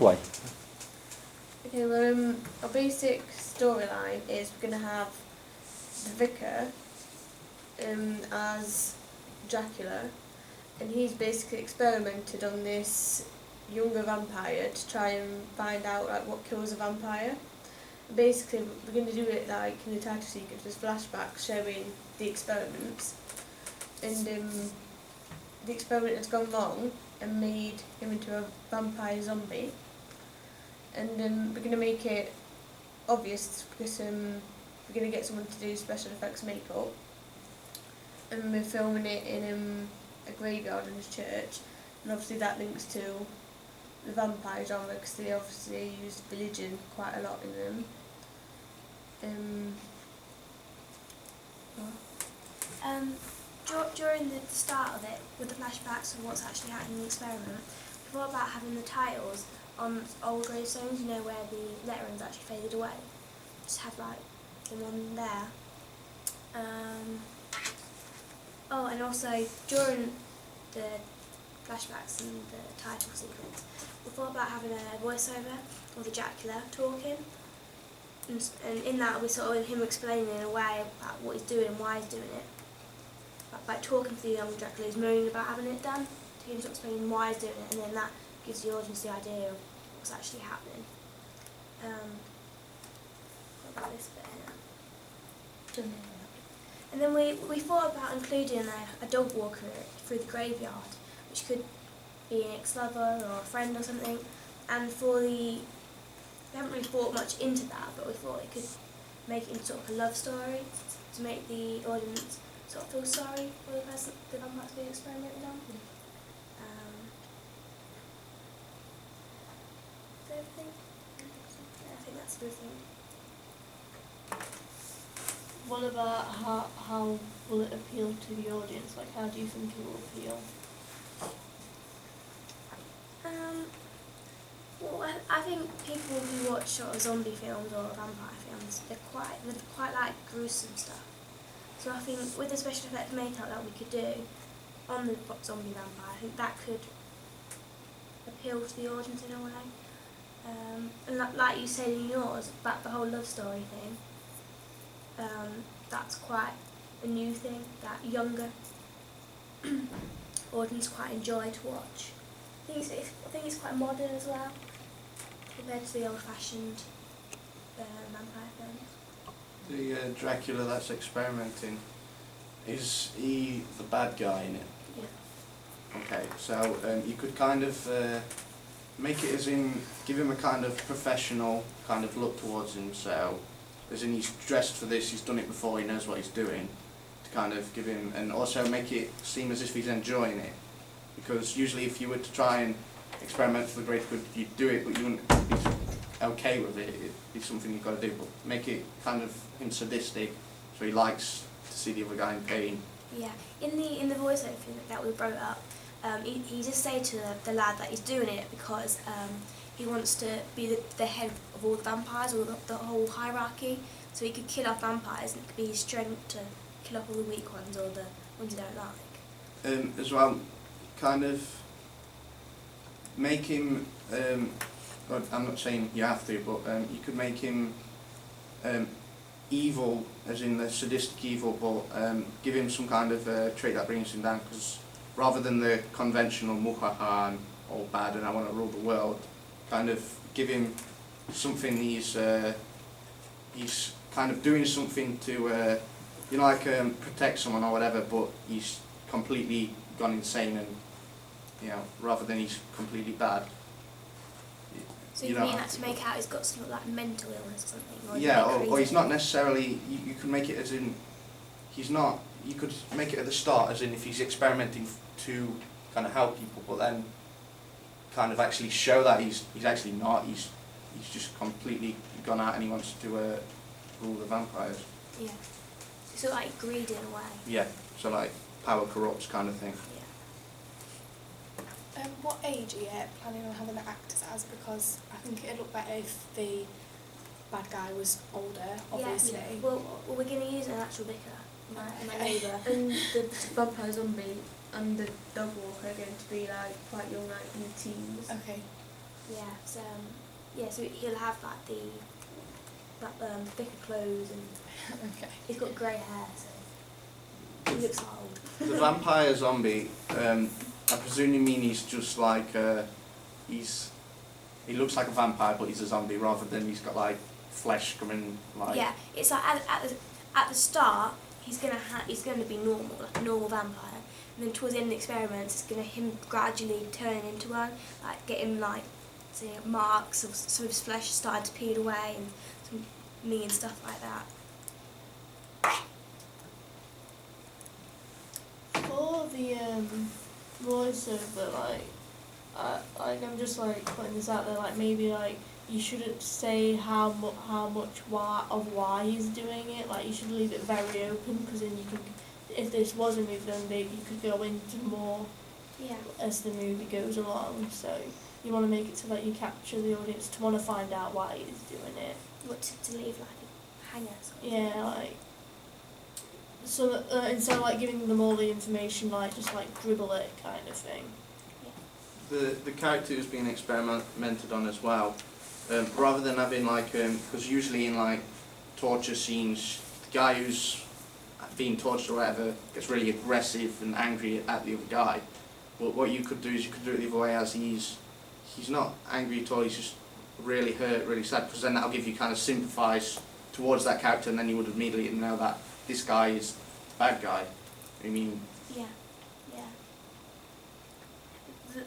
away. Okay, well, our basic storyline is we're going to have the vicar as Dracula, and he's basically experimented on this younger vampire to try and find out like what kills a vampire. Basically, we're going to do it like in the title sequence with flashbacks showing the experiments, and the experiment has gone wrong and made him into a vampire zombie. And we're going to make it obvious because we're going to get someone to do special effects makeup, and we're filming it in a graveyard in a church, and obviously that links to the vampire genre because they obviously use religion quite a lot in them. During the start of it, with the flashbacks of what's actually happening in the experiment, we thought about having the titles on old gravestones, you know, where the lettering's actually faded away. Just have like them on there. Oh, and also during the flashbacks and the title sequence, we thought about having a voiceover of the Dracula talking, and in that we sort of him explaining in a way about what he's doing and why he's doing it. Like talking to the young Dracula who's moaning about having it done, to him to explain why he's doing it, and then that gives the audience the idea of what's actually happening. What about this bit here? And then we thought about including a dog walker through the graveyard, which could be an ex-lover or a friend or something. And we haven't really thought much into that, but we thought it could make it into sort of a love story to make the audience sort of feel sorry for the person, the vampires being experimented on. Is that everything? Yeah, I think that's everything. What about how will it appeal to the audience? Like, how do you think it will appeal? Well, I think people who watch sort of zombie films or vampire films, they quite like gruesome stuff. So I think with the special effects makeup that we could do on the zombie vampire, I think that could appeal to the audience in a way. And like you said in yours, about the whole love story thing, that's quite a new thing that younger audience quite enjoy to watch. I think it's quite modern as well, compared to the old-fashioned vampire films. The Dracula that's experimenting, is he the bad guy in it? Yeah. Okay, so you could kind of make it as in, give him a kind of professional kind of look towards him, so as in he's dressed for this, he's done it before, he knows what he's doing, to kind of give him, and also make it seem as if he's enjoying it, because usually if you were to try and experiment for the greater good, you'd do it, but you wouldn't be okay with it, it'd be something you've got to do, but make it kind of him sadistic, so he likes to see the other guy in pain. Yeah, in the voiceover that we brought up, he just say to the lad that he's doing it because he wants to be the head of all the vampires, or the whole hierarchy, so he could kill off vampires, and it could be his strength to kill off all the weak ones or the ones you don't like. As well, kind of make him, I'm not saying you have to, but you could make him evil, as in the sadistic evil, but give him some kind of trait that brings him down, because rather than the conventional muhaha and all bad and I want to rule the world, kind of give him something he's kind of doing something to, you know, like protect someone or whatever, but he's completely gone insane, and you know, rather than he's completely bad. So you mean that to make out he's got some like mental illness or something? Or yeah, or he's not necessarily, you can make it as in, he's not, you could make it at the start as in if he's experimenting to kind of help people, but then kind of actually show that he's actually not, he's just completely gone out and he wants to rule the vampires. Yeah. So like greed in a way. Yeah, so like power corrupts kind of thing. Yeah. What age are you planning on having the actors as? Because I think it'd look better if the bad guy was older, obviously. Yeah. Well, we're going to use an actual vicar, my neighbour. And the vampire zombie and the dog walker are going to be like quite young, like in the teens. Okay. Yeah, so so he'll have like thicker clothes and Okay. he's got grey hair, so he looks old. The vampire zombie, I presume you mean he's just like, he looks like a vampire but he's a zombie rather than he's got like flesh coming like... Yeah, it's like at the start he's gonna be normal, like a normal vampire, and then towards the end of the experiments it's gonna him gradually turning into one, like getting like say marks of some of his flesh started to peel away and some meat and stuff like that. For the voiceover, I'm just like putting this out there, like maybe like you shouldn't say how much why he's doing it. Like you should leave it very open, because then you can, if this was a movie, then maybe you could go into more as the movie goes along. So you want to make it so that you capture the audience to want to find out why he's doing it. What to leave like a hanger sort of Yeah, like. So instead of like giving them all the information, like just like dribble it kind of thing. The character who's being experimented on as well, rather than having like, because usually in like torture scenes, the guy who's being tortured or whatever gets really aggressive and angry at the other guy. But what you could do is you could do it the other way, as he's not angry at all, he's just really hurt, really sad, because then that'll give you kind of sympathise towards that character, and then you would immediately know that this guy is the bad guy. I mean... Yeah.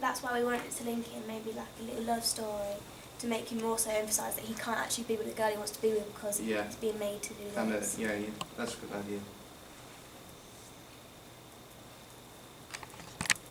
That's why we wanted it to link in maybe like a little love story to make him also emphasise that he can't actually be with the girl he wants to be with because he's being made to do this. Yeah, that's a good idea.